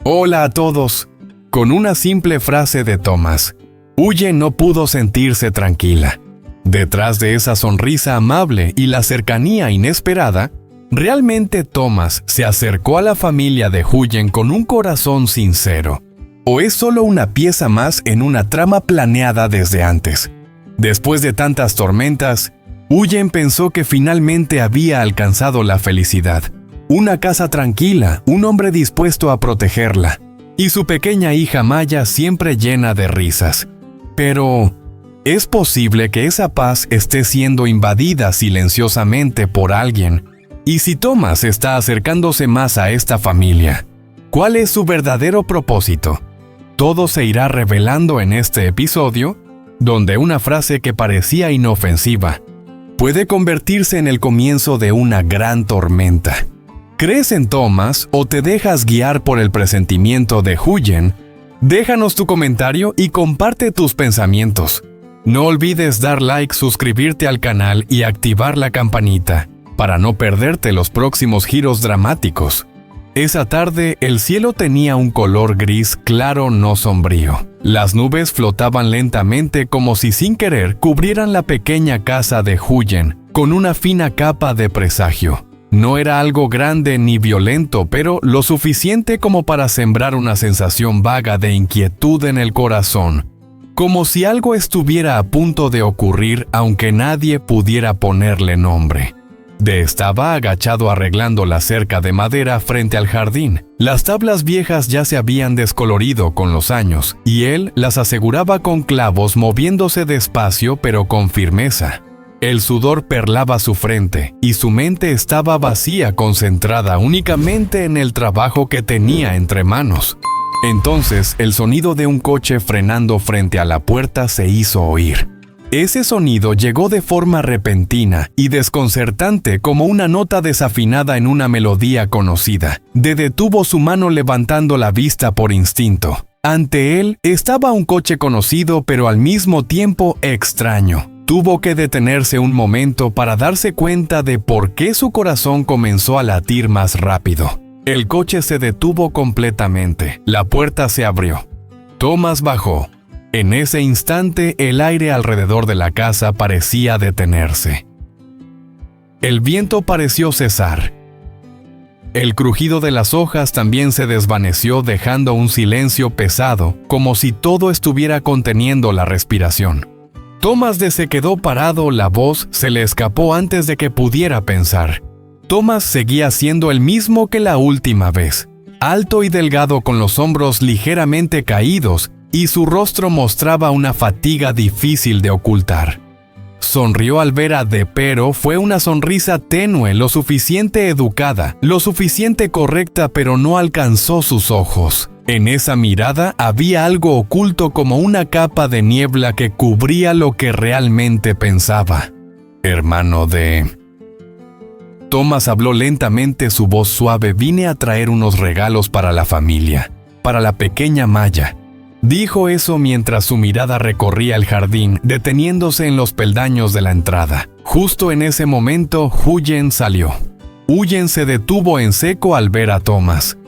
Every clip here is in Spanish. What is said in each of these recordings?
Hola a todos. Con una simple frase de Thomas, Huyen no pudo sentirse tranquila. Detrás de esa sonrisa amable y la cercanía inesperada, realmente Thomas se acercó a la familia de Huyen con un corazón sincero. ¿O es solo una pieza más en una trama planeada desde antes? Después de tantas tormentas, Huyen pensó que finalmente había alcanzado la felicidad. Una casa tranquila, un hombre dispuesto a protegerla, y su pequeña hija Maya siempre llena de risas. Pero, ¿es posible que esa paz esté siendo invadida silenciosamente por alguien? Y si Thomas está acercándose más a esta familia, ¿cuál es su verdadero propósito? Todo se irá revelando en este episodio, donde una frase que parecía inofensiva puede convertirse en el comienzo de una gran tormenta. ¿Crees en Thomas o te dejas guiar por el presentimiento de Huyen? Déjanos tu comentario y comparte tus pensamientos. No olvides dar like, suscribirte al canal y activar la campanita para no perderte los próximos giros dramáticos. Esa tarde el cielo tenía un color gris claro, no sombrío. Las nubes flotaban lentamente como si sin querer cubrieran la pequeña casa de Huyen con una fina capa de presagio. No era algo grande ni violento, pero lo suficiente como para sembrar una sensación vaga de inquietud en el corazón, como si algo estuviera a punto de ocurrir aunque nadie pudiera ponerle nombre. Estaba agachado arreglando la cerca de madera frente al jardín. Las tablas viejas ya se habían descolorido con los años, y él las aseguraba con clavos moviéndose despacio pero con firmeza. El sudor perlaba su frente, y su mente estaba vacía, concentrada únicamente en el trabajo que tenía entre manos. Entonces, el sonido de un coche frenando frente a la puerta se hizo oír. Ese sonido llegó de forma repentina y desconcertante como una nota desafinada en una melodía conocida. Detuvo su mano levantando la vista por instinto. Ante él estaba un coche conocido pero al mismo tiempo extraño. Tuvo que detenerse un momento para darse cuenta de por qué su corazón comenzó a latir más rápido. El coche se detuvo completamente. La puerta se abrió. Thomas bajó. En ese instante, el aire alrededor de la casa parecía detenerse. El viento pareció cesar. El crujido de las hojas también se desvaneció, dejando un silencio pesado, como si todo estuviera conteniendo la respiración. Thomas se quedó parado, la voz se le escapó antes de que pudiera pensar. Thomas seguía siendo el mismo que la última vez, alto y delgado con los hombros ligeramente caídos, y su rostro mostraba una fatiga difícil de ocultar. Sonrió al ver a pero fue una sonrisa tenue, lo suficiente educada, lo suficiente correcta, pero no alcanzó sus ojos. En esa mirada había algo oculto como una capa de niebla que cubría lo que realmente pensaba. Hermano de... Thomas habló lentamente, su voz suave. Vine a traer unos regalos para la familia, para la pequeña Maya. Dijo eso mientras su mirada recorría el jardín, deteniéndose en los peldaños de la entrada. Justo en ese momento, Huyen salió. Huyen se detuvo en seco al ver a Thomas.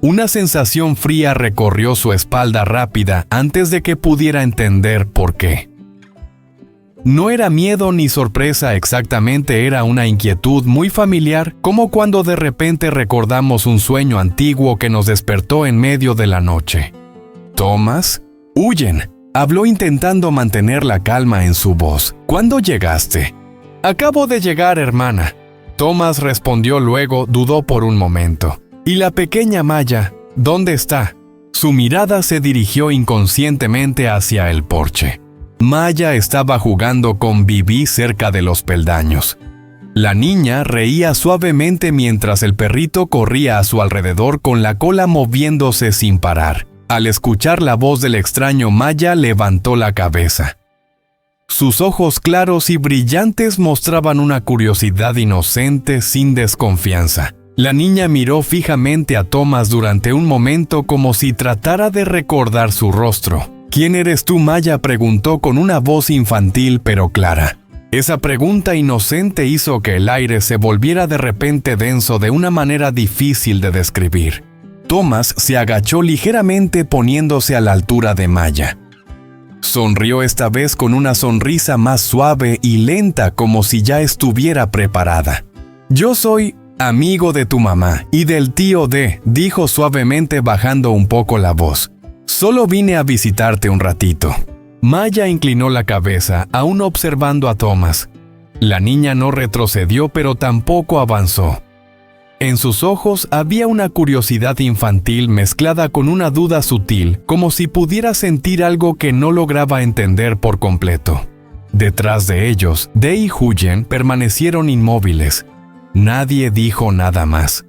Una sensación fría recorrió su espalda rápida antes de que pudiera entender por qué. No era miedo ni sorpresa exactamente, era una inquietud muy familiar, como cuando de repente recordamos un sueño antiguo que nos despertó en medio de la noche. «Thomas, Huyen», habló intentando mantener la calma en su voz. «¿Cuándo llegaste?» «Acabo de llegar, hermana». Thomas respondió luego, dudó por un momento. «¿Y la pequeña Maya? ¿Dónde está?» Su mirada se dirigió inconscientemente hacia el porche. Maya estaba jugando con Bibi cerca de los peldaños. La niña reía suavemente mientras el perrito corría a su alrededor con la cola moviéndose sin parar. Al escuchar la voz del extraño, Maya levantó la cabeza. Sus ojos claros y brillantes mostraban una curiosidad inocente sin desconfianza. La niña miró fijamente a Thomas durante un momento como si tratara de recordar su rostro. «¿Quién eres tú, Maya?», preguntó con una voz infantil pero clara. Esa pregunta inocente hizo que el aire se volviera de repente denso de una manera difícil de describir. Thomas se agachó ligeramente poniéndose a la altura de Maya. Sonrió esta vez con una sonrisa más suave y lenta, como si ya estuviera preparada. «Yo soy amigo de tu mamá y del tío D», dijo suavemente bajando un poco la voz. «Solo vine a visitarte un ratito». Maya inclinó la cabeza, aún observando a Thomas. La niña no retrocedió, pero tampoco avanzó. En sus ojos había una curiosidad infantil mezclada con una duda sutil, como si pudiera sentir algo que no lograba entender por completo. Detrás de ellos, Dee y Huyen permanecieron inmóviles. Nadie dijo nada más.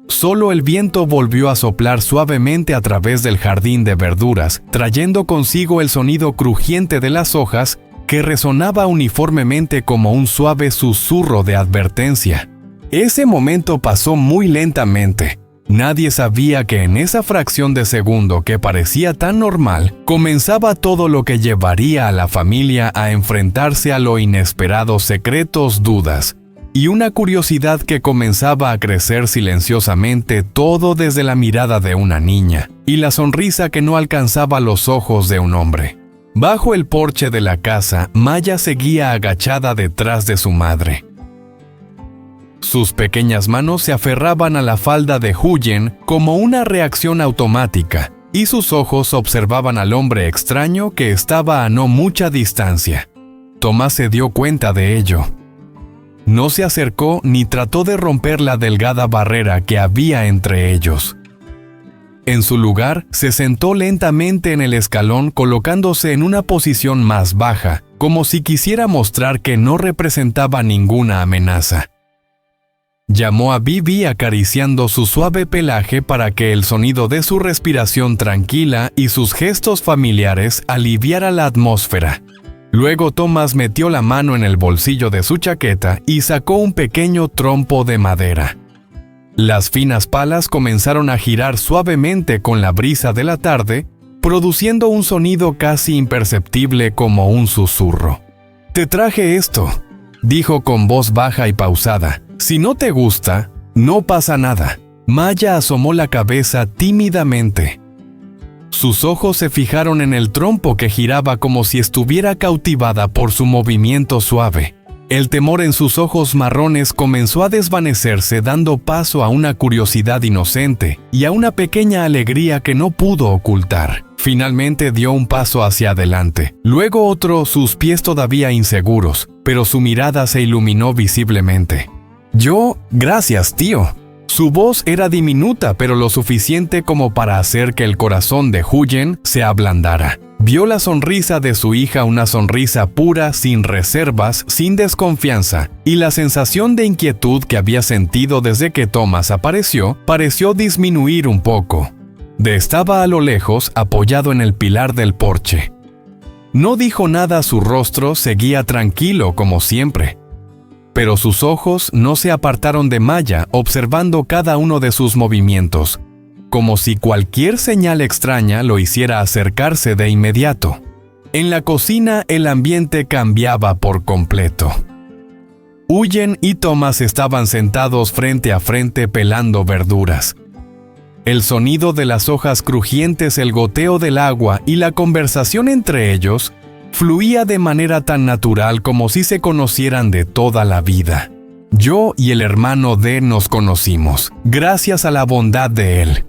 Solo el viento volvió a soplar suavemente a través del jardín de verduras, trayendo consigo el sonido crujiente de las hojas que resonaba uniformemente como un suave susurro de advertencia. Ese momento pasó muy lentamente. Nadie sabía que en esa fracción de segundo que parecía tan normal, comenzaba todo lo que llevaría a la familia a enfrentarse a lo inesperado, secretos, dudas, y una curiosidad que comenzaba a crecer silenciosamente, todo desde la mirada de una niña y la sonrisa que no alcanzaba los ojos de un hombre. Bajo el porche de la casa, Maya seguía agachada detrás de su madre. Sus pequeñas manos se aferraban a la falda de Huyen como una reacción automática, y sus ojos observaban al hombre extraño que estaba a no mucha distancia. Thomas se dio cuenta de ello. No se acercó ni trató de romper la delgada barrera que había entre ellos. En su lugar, se sentó lentamente en el escalón, colocándose en una posición más baja, como si quisiera mostrar que no representaba ninguna amenaza. Llamó a Bibi acariciando su suave pelaje para que el sonido de su respiración tranquila y sus gestos familiares aliviara la atmósfera. Luego Thomas metió la mano en el bolsillo de su chaqueta y sacó un pequeño trompo de madera. Las finas palas comenzaron a girar suavemente con la brisa de la tarde, produciendo un sonido casi imperceptible como un susurro. «Te traje esto», dijo con voz baja y pausada. «Si no te gusta, no pasa nada». Maya asomó la cabeza tímidamente. Sus ojos se fijaron en el trompo que giraba como si estuviera cautivada por su movimiento suave. El temor en sus ojos marrones comenzó a desvanecerse, dando paso a una curiosidad inocente y a una pequeña alegría que no pudo ocultar. Finalmente dio un paso hacia adelante, luego otro, sus pies todavía inseguros, pero su mirada se iluminó visiblemente. «Gracias, tío». Su voz era diminuta, pero lo suficiente como para hacer que el corazón de Huyen se ablandara. Vio la sonrisa de su hija, una sonrisa pura, sin reservas, sin desconfianza, y la sensación de inquietud que había sentido desde que Thomas apareció pareció disminuir un poco. Estaba a lo lejos, apoyado en el pilar del porche. No dijo nada, su rostro seguía tranquilo como siempre. Pero sus ojos no se apartaron de Maya, observando cada uno de sus movimientos, como si cualquier señal extraña lo hiciera acercarse de inmediato. En la cocina el ambiente cambiaba por completo. Huyen y Thomas estaban sentados frente a frente pelando verduras. El sonido de las hojas crujientes, el goteo del agua y la conversación entre ellos fluía de manera tan natural como si se conocieran de toda la vida. Yo y el hermano D nos conocimos, gracias a la bondad de él.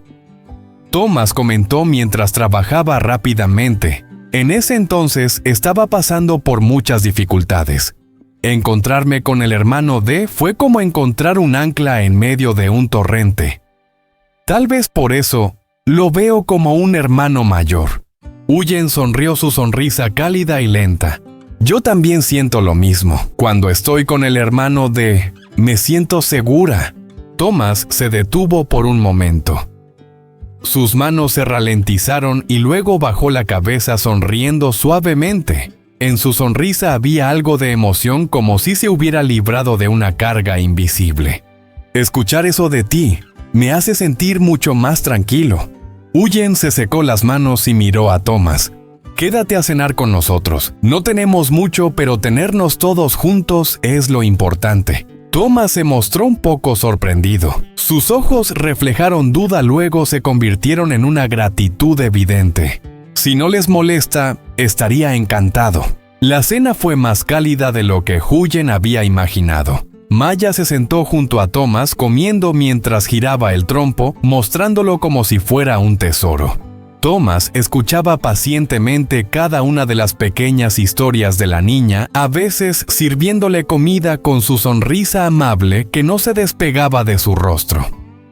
Thomas comentó mientras trabajaba rápidamente. En ese entonces estaba pasando por muchas dificultades. Encontrarme con el hermano D fue como encontrar un ancla en medio de un torrente. Tal vez por eso lo veo como un hermano mayor. Huyen sonrió su sonrisa cálida y lenta. Yo también siento lo mismo. Cuando estoy con el hermano D, me siento segura. Thomas se detuvo por un momento. Sus manos se ralentizaron y luego bajó la cabeza sonriendo suavemente. En su sonrisa había algo de emoción, como si se hubiera librado de una carga invisible. Escuchar eso de ti me hace sentir mucho más tranquilo. Huyen se secó las manos y miró a Thomas. Quédate a cenar con nosotros. No tenemos mucho, pero tenernos todos juntos es lo importante. Thomas se mostró un poco sorprendido. Sus ojos reflejaron duda, luego se convirtieron en una gratitud evidente. Si no les molesta, estaría encantado. La cena fue más cálida de lo que Huyen había imaginado. Maya se sentó junto a Thomas comiendo mientras giraba el trompo, mostrándolo como si fuera un tesoro. Thomas escuchaba pacientemente cada una de las pequeñas historias de la niña, a veces sirviéndole comida con su sonrisa amable que no se despegaba de su rostro.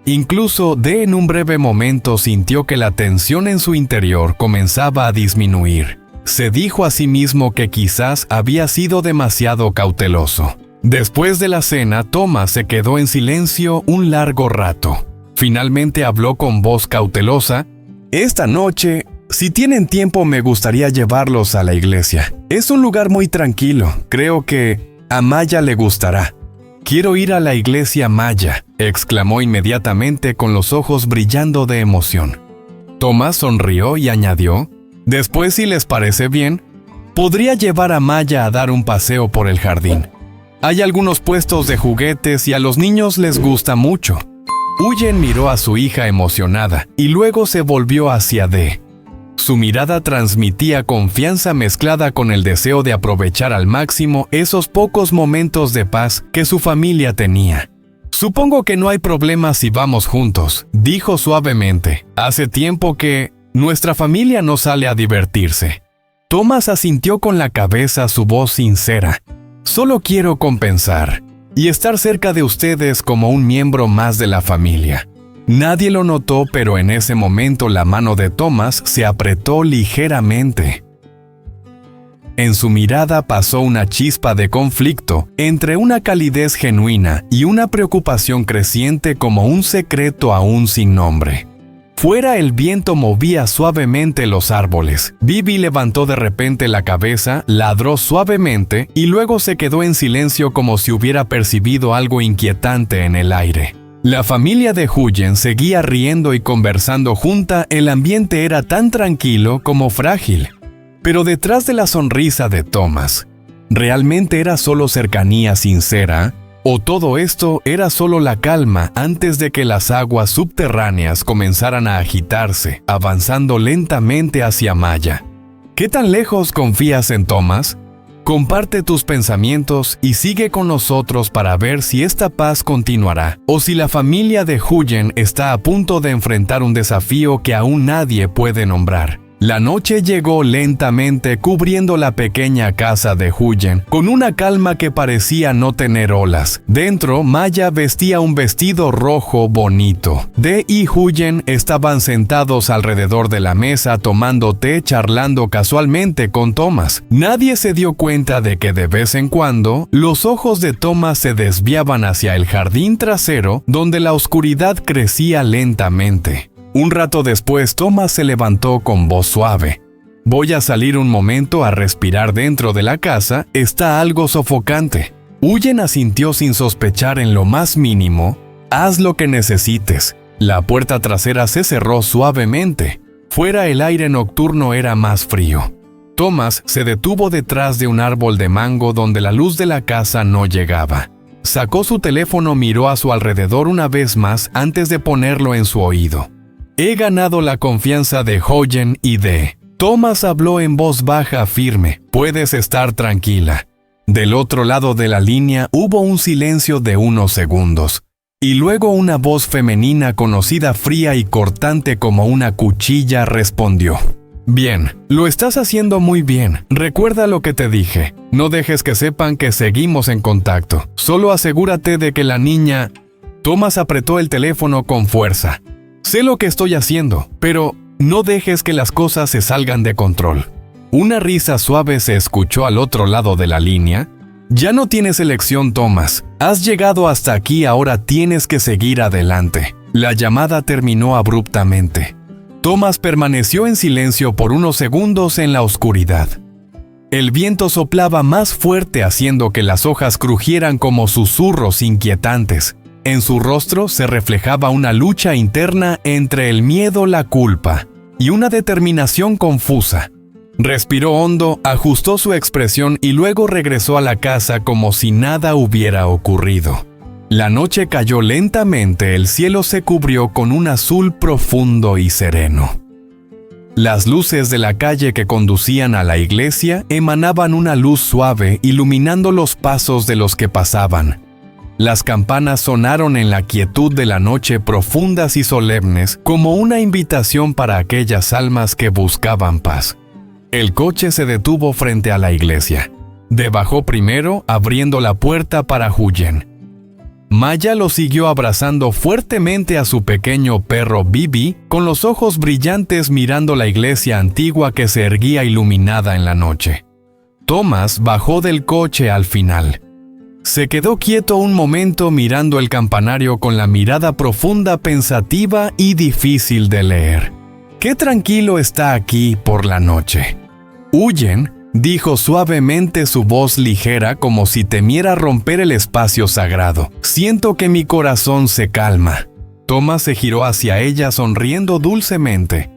Incluso Dee en un breve momento sintió que la tensión en su interior comenzaba a disminuir. Se dijo a sí mismo que quizás había sido demasiado cauteloso. Después de la cena, Thomas se quedó en silencio un largo rato. Finalmente habló con voz cautelosa. Esta noche, si tienen tiempo, me gustaría llevarlos a la iglesia. Es un lugar muy tranquilo. Creo que a Maya le gustará. Quiero ir a la iglesia, Maya, exclamó inmediatamente con los ojos brillando de emoción. Thomas sonrió y añadió, después, si les parece bien, podría llevar a Maya a dar un paseo por el jardín. Hay algunos puestos de juguetes y a los niños les gusta mucho. Huyen miró a su hija emocionada y luego se volvió hacia Dee. Su mirada transmitía confianza mezclada con el deseo de aprovechar al máximo esos pocos momentos de paz que su familia tenía. Supongo que no hay problema si vamos juntos, dijo suavemente. Hace tiempo que nuestra familia no sale a divertirse. Thomas asintió con la cabeza, su voz sincera. Solo quiero compensar y estar cerca de ustedes como un miembro más de la familia. Nadie lo notó, pero en ese momento la mano de Thomas se apretó ligeramente. En su mirada pasó una chispa de conflicto entre una calidez genuina y una preocupación creciente como un secreto aún sin nombre. Fuera, el viento movía suavemente los árboles. Bibi levantó de repente la cabeza, ladró suavemente y luego se quedó en silencio como si hubiera percibido algo inquietante en el aire. La familia de Huyen seguía riendo y conversando junta, el ambiente era tan tranquilo como frágil. Pero detrás de la sonrisa de Thomas, ¿realmente era solo cercanía sincera? ¿O todo esto era solo la calma antes de que las aguas subterráneas comenzaran a agitarse, avanzando lentamente hacia Maya? ¿Qué tan lejos confías en Thomas? Comparte tus pensamientos y sigue con nosotros para ver si esta paz continuará, o si la familia de Huyen está a punto de enfrentar un desafío que aún nadie puede nombrar. La noche llegó lentamente cubriendo la pequeña casa de Huyen, con una calma que parecía no tener olas. Dentro, Maya vestía un vestido rojo bonito. Dee y Huyen estaban sentados alrededor de la mesa tomando té, charlando casualmente con Thomas. Nadie se dio cuenta de que de vez en cuando, los ojos de Thomas se desviaban hacia el jardín trasero, donde la oscuridad crecía lentamente. Un rato después, Thomas se levantó con voz suave. Voy a salir un momento a respirar dentro de la casa, está algo sofocante. Huyen asintió sin sospechar en lo más mínimo. Haz lo que necesites. La puerta trasera se cerró suavemente. Fuera, el aire nocturno era más frío. Thomas se detuvo detrás de un árbol de mango donde la luz de la casa no llegaba. Sacó su teléfono, miró a su alrededor una vez más antes de ponerlo en su oído. He ganado la confianza de Huyen y Dee. Thomas habló en voz baja, firme. Puedes estar tranquila. Del otro lado de la línea hubo un silencio de unos segundos. Y luego una voz femenina conocida, fría y cortante como una cuchilla, respondió. Bien, lo estás haciendo muy bien. Recuerda lo que te dije. No dejes que sepan que seguimos en contacto. Solo asegúrate de que la niña... Thomas apretó el teléfono con fuerza. Sé lo que estoy haciendo, pero no dejes que las cosas se salgan de control. Una risa suave se escuchó al otro lado de la línea. Ya no tienes elección, Thomas. Has llegado hasta aquí, ahora tienes que seguir adelante. La llamada terminó abruptamente. Thomas permaneció en silencio por unos segundos en la oscuridad. El viento soplaba más fuerte, haciendo que las hojas crujieran como susurros inquietantes. En su rostro se reflejaba una lucha interna entre el miedo, la culpa y una determinación confusa. Respiró hondo, ajustó su expresión y luego regresó a la casa como si nada hubiera ocurrido. La noche cayó lentamente, el cielo se cubrió con un azul profundo y sereno. Las luces de la calle que conducían a la iglesia emanaban una luz suave, iluminando los pasos de los que pasaban. Las campanas sonaron en la quietud de la noche, profundas y solemnes, como una invitación para aquellas almas que buscaban paz. El coche se detuvo frente a la iglesia. De bajó primero, abriendo la puerta para Huyen. Maya lo siguió abrazando fuertemente a su pequeño perro Bibi, con los ojos brillantes mirando la iglesia antigua que se erguía iluminada en la noche. Thomas bajó del coche al final. Se quedó quieto un momento mirando el campanario con la mirada profunda, pensativa y difícil de leer. «Qué tranquilo está aquí por la noche». «Huyen», dijo suavemente, su voz ligera como si temiera romper el espacio sagrado. «Siento que mi corazón se calma». Thomas se giró hacia ella sonriendo dulcemente.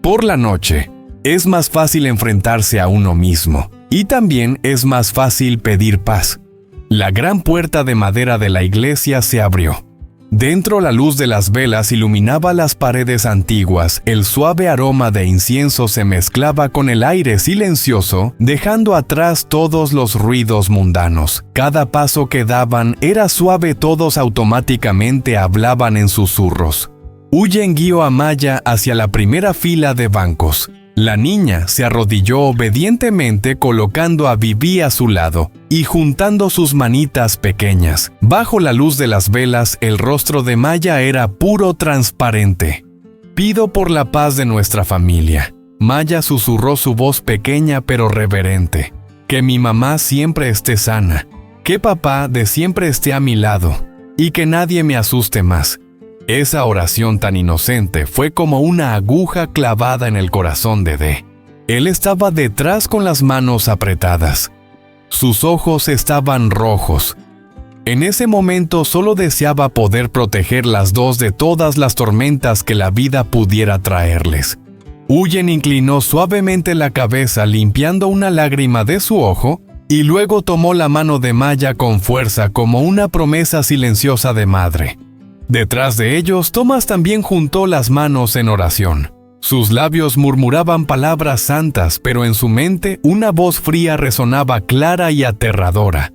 «Por la noche, es más fácil enfrentarse a uno mismo. Y también es más fácil pedir paz». La gran puerta de madera de la iglesia se abrió. Dentro, la luz de las velas iluminaba las paredes antiguas. El suave aroma de incienso se mezclaba con el aire silencioso, dejando atrás todos los ruidos mundanos. Cada paso que daban era suave, todos automáticamente hablaban en susurros. Huyen guió a Maya hacia la primera fila de bancos. La niña se arrodilló obedientemente, colocando a Bibi a su lado y juntando sus manitas pequeñas. Bajo la luz de las velas, el rostro de Maya era puro, transparente. «Pido por la paz de nuestra familia». Maya susurró, su voz pequeña pero reverente. «Que mi mamá siempre esté sana, que papá de siempre esté a mi lado y que nadie me asuste más». Esa oración tan inocente fue como una aguja clavada en el corazón de D. Él estaba detrás con las manos apretadas. Sus ojos estaban rojos. En ese momento solo deseaba poder proteger las dos de todas las tormentas que la vida pudiera traerles. Huyen inclinó suavemente la cabeza, limpiando una lágrima de su ojo, y luego tomó la mano de Maya con fuerza, como una promesa silenciosa de madre. Detrás de ellos, Thomas también juntó las manos en oración. Sus labios murmuraban palabras santas, pero en su mente una voz fría resonaba, clara y aterradora.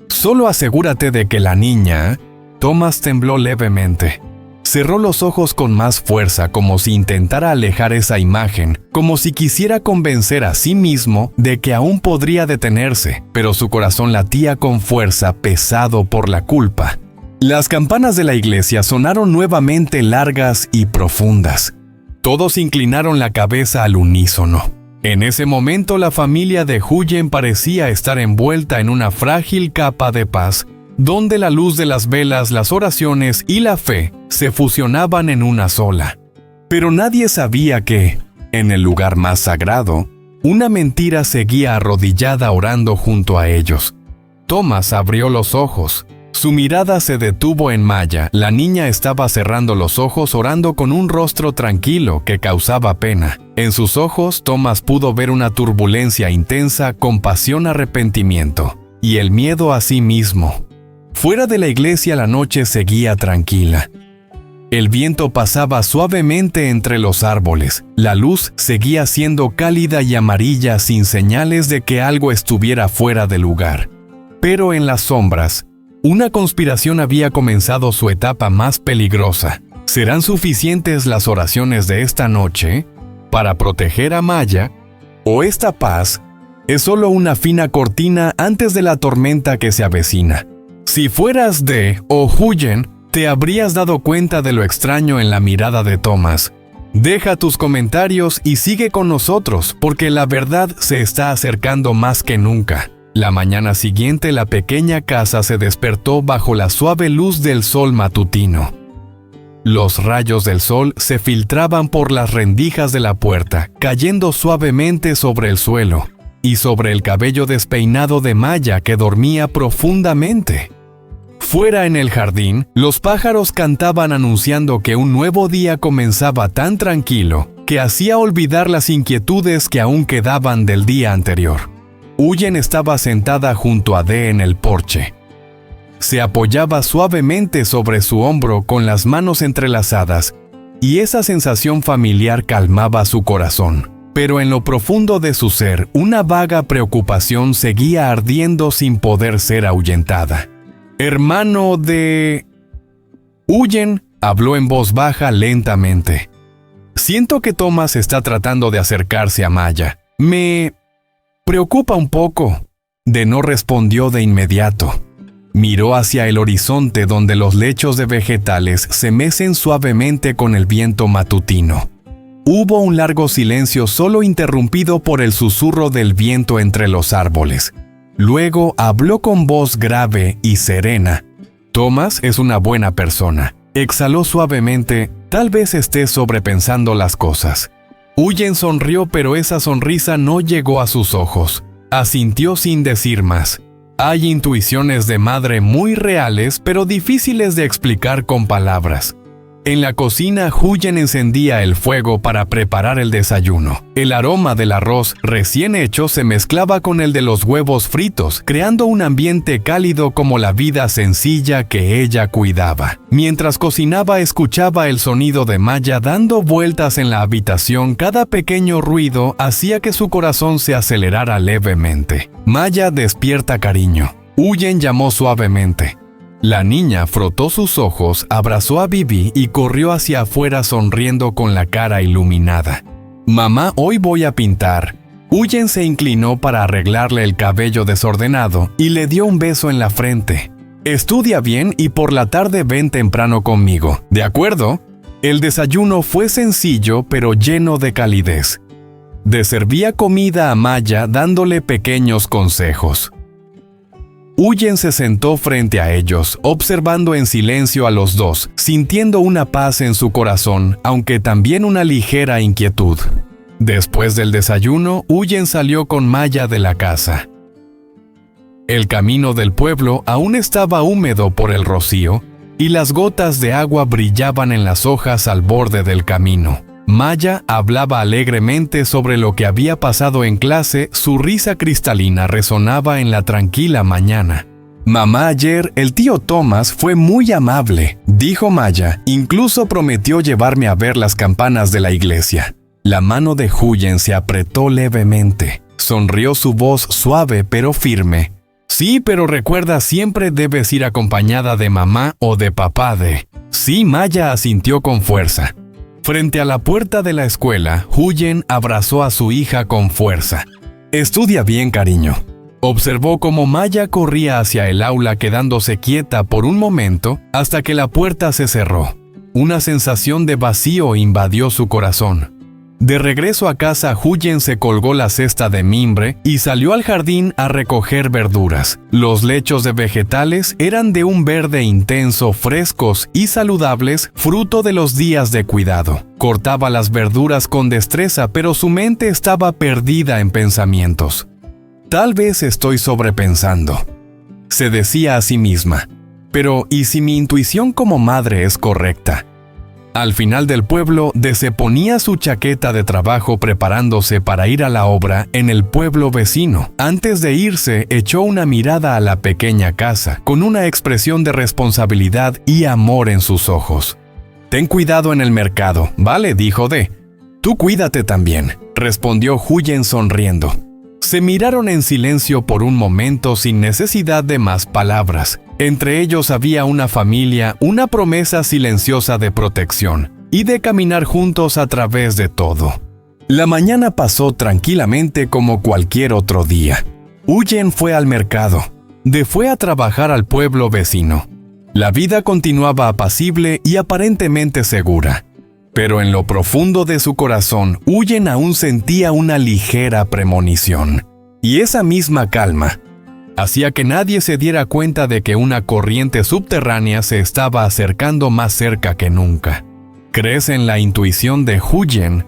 «Solo asegúrate de que la niña...». Thomas tembló levemente. Cerró los ojos con más fuerza, como si intentara alejar esa imagen, como si quisiera convencer a sí mismo de que aún podría detenerse, pero su corazón latía con fuerza, pesado por la culpa. Las campanas de la iglesia sonaron nuevamente, largas y profundas. Todos inclinaron la cabeza al unísono. En ese momento, la familia de Huyen parecía estar envuelta en una frágil capa de paz, donde la luz de las velas, las oraciones y la fe se fusionaban en una sola. Pero nadie sabía que, en el lugar más sagrado, una mentira seguía arrodillada orando junto a ellos. Thomas abrió los ojos. Su mirada se detuvo en Maya. La niña estaba cerrando los ojos, orando con un rostro tranquilo que causaba pena. En sus ojos, Thomas pudo ver una turbulencia intensa, compasión, arrepentimiento y el miedo a sí mismo. Fuera de la iglesia, la noche seguía tranquila. El viento pasaba suavemente entre los árboles. La luz seguía siendo cálida y amarilla, sin señales de que algo estuviera fuera de lugar. Pero en las sombras, una conspiración había comenzado su etapa más peligrosa. ¿Serán suficientes las oraciones de esta noche para proteger a Maya? ¿O esta paz es solo una fina cortina antes de la tormenta que se avecina? Si fueras D o Huyen, te habrías dado cuenta de lo extraño en la mirada de Thomas. Deja tus comentarios y sigue con nosotros, porque la verdad se está acercando más que nunca. La mañana siguiente, la pequeña casa se despertó bajo la suave luz del sol matutino. Los rayos del sol se filtraban por las rendijas de la puerta, cayendo suavemente sobre el suelo y sobre el cabello despeinado de Maya, que dormía profundamente. Fuera en el jardín, los pájaros cantaban anunciando que un nuevo día comenzaba tan tranquilo que hacía olvidar las inquietudes que aún quedaban del día anterior. Huyen estaba sentada junto a D en el porche. se apoyaba suavemente sobre su hombro con las manos entrelazadas, y esa sensación familiar calmaba su corazón. Pero en lo profundo de su ser, una vaga preocupación seguía ardiendo sin poder ser ahuyentada. «Hermano de...» «Huyen», habló en voz baja lentamente. «Siento que Thomas está tratando de acercarse a Maya. Me preocupa un poco». Denó respondió de inmediato. Miró hacia el horizonte donde los lechos de vegetales se mecen suavemente con el viento matutino. Hubo un largo silencio solo interrumpido por el susurro del viento entre los árboles. Luego habló con voz grave y serena. «Thomas es una buena persona». Exhaló suavemente, «Tal vez esté sobrepensando las cosas». Huyen sonrió, pero esa sonrisa no llegó a sus ojos. Asintió sin decir más. Hay intuiciones de madre muy reales, pero difíciles de explicar con palabras. En la cocina, Huyen encendía el fuego para preparar el desayuno. El aroma del arroz recién hecho se mezclaba con el de los huevos fritos, creando un ambiente cálido como la vida sencilla que ella cuidaba. Mientras cocinaba, escuchaba el sonido de Maya dando vueltas en la habitación. Cada pequeño ruido hacía que su corazón se acelerara levemente. «Maya, despierta, cariño». Huyen llamó suavemente. La niña frotó sus ojos, abrazó a Bibi y corrió hacia afuera sonriendo con la cara iluminada. «Mamá, hoy voy a pintar». Huyen se inclinó para arreglarle el cabello desordenado y le dio un beso en la frente. «Estudia bien y por la tarde ven temprano conmigo, ¿de acuerdo?» El desayuno fue sencillo pero lleno de calidez. Servía comida a Maya dándole pequeños consejos. Huyen se sentó frente a ellos, observando en silencio a los dos, sintiendo una paz en su corazón, aunque también una ligera inquietud. Después del desayuno, Huyen salió con Maya de la casa. El camino del pueblo aún estaba húmedo por el rocío, y las gotas de agua brillaban en las hojas al borde del camino. Maya hablaba alegremente sobre lo que había pasado en clase, su risa cristalina resonaba en la tranquila mañana. «Mamá, ayer el tío Thomas fue muy amable», dijo Maya, «incluso prometió llevarme a ver las campanas de la iglesia». La mano de Huyen se apretó levemente. Sonrió su voz suave pero firme. «Sí, pero recuerda, siempre debes ir acompañada de mamá o de papá de...». «Sí», Maya asintió con fuerza. Frente a la puerta de la escuela, Huyen abrazó a su hija con fuerza. «Estudia bien, cariño». Observó cómo Maya corría hacia el aula quedándose quieta por un momento hasta que la puerta se cerró. Una sensación de vacío invadió su corazón. De regreso a casa, Huyen se colgó la cesta de mimbre y salió al jardín a recoger verduras. Los lechos de vegetales eran de un verde intenso, frescos y saludables, fruto de los días de cuidado. Cortaba las verduras con destreza, pero su mente estaba perdida en pensamientos. «Tal vez estoy sobrepensando», se decía a sí misma. «Pero, ¿y si mi intuición como madre es correcta?» Al final del pueblo, se ponía su chaqueta de trabajo preparándose para ir a la obra en el pueblo vecino. Antes de irse, echó una mirada a la pequeña casa, con una expresión de responsabilidad y amor en sus ojos. «Ten cuidado en el mercado, ¿vale?», dijo De. «Tú cuídate también», respondió Huyen sonriendo. Se miraron en silencio por un momento sin necesidad de más palabras. Entre ellos había una familia, una promesa silenciosa de protección y de caminar juntos a través de todo. La mañana pasó tranquilamente como cualquier otro día. Huyen fue al mercado. De fue a trabajar al pueblo vecino. La vida continuaba apacible y aparentemente segura. Pero en lo profundo de su corazón, Huyen aún sentía una ligera premonición. Y esa misma calma hacía que nadie se diera cuenta de que una corriente subterránea se estaba acercando más cerca que nunca. «¿Crees en la intuición de Huyen?»,